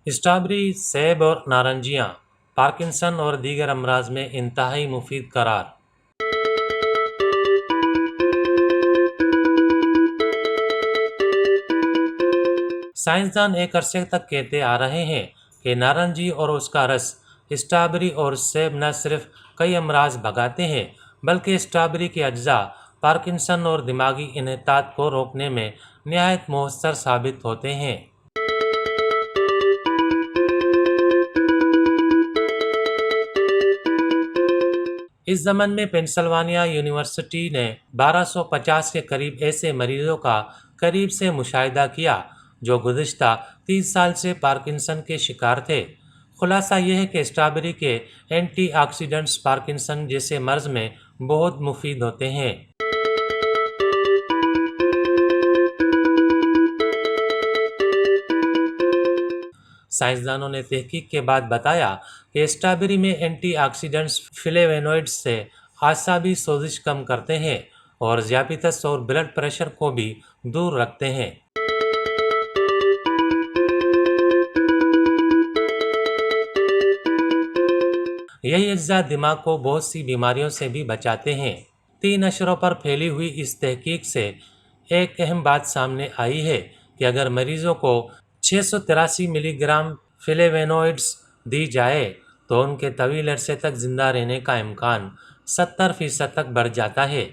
Strawberry, सेब और नारंगियाँ Parkinson और दीगर अमराज में इंतहाई मुफीद करार। साइंसदान एक अरसे तक कहते आ रहे हैं कि नारंगी और उसका रस, स्ट्रॉबेरी और सेब न सिर्फ कई अमराज भगाते हैं बल्कि स्ट्रॉबेरी के अज्जा पार्किंसन और दिमागी इन्हेतात को रोकने में निहायत मौसर साबित होते हैं। इस ज़मन में पेंसिल्वानिया यूनिवर्सिटी ने 1250 के करीब ऐसे मरीजों का करीब से मुशाहिदा किया जो गुज़िश्ता 30 साल से पार्किंसन के शिकार थे। खुलासा यह है कि स्ट्रॉबेरी के एंटीऑक्सीडेंट्स पार्किंसन जैसे मर्ज़ में बहुत मुफीद होते हैं। साइंसदानों ने तहकीक के बाद बताया कि स्ट्रॉबेरी में एंटीऑक्सीडेंट्स फ्लेवोनोइड्स से आसाबी सोजिश कम करते हैं और ज़ियाबितस और ब्लड प्रेशर को भी दूर रखते हैं। यही अज्जा दिमाग को बहुत सी बीमारियों से भी बचाते हैं। 3 नशरों पर फैली हुई इस तहकीक से एक अहम बात सामने आई है कि अगर मरीजों को 683 मिलीग्राम फ्लेवोनोइड्स दी जाए तो उनके तवील अरसे तक जिंदा रहने का इम्कान 70% तक बढ़ जाता है।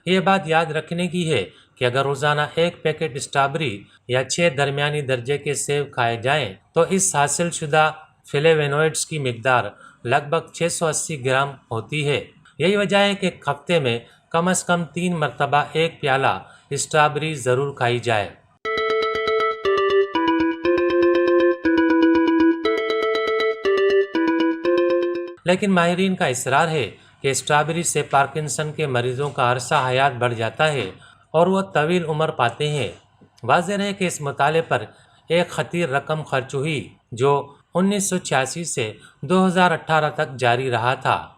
ये बात याद रखने की है कि अगर रोज़ाना एक पैकेट स्ट्रॉबेरी या 6 दरमियानी दर्जे के सेब खाए जाएं तो इस हासिल शुदा फ्लेवोनोइड्स की मिकदार लगभग 680 ग्राम होती है। यही वजह है कि हफ्ते में कम से कम 3 मरतबा एक प्याला स्ट्रॉबेरी ज़रूर खाई जाए। लेकिन माहिरीन का इसरार है कि स्ट्रॉबेरी से पार्किंसन के मरीजों का अरसा हयात बढ़ जाता है और वह तवील उम्र पाते हैं। वाज़ेह है कि इस मुताले पर एक खतीर रकम खर्च हुई जो 1986 से 2018 तक जारी रहा था।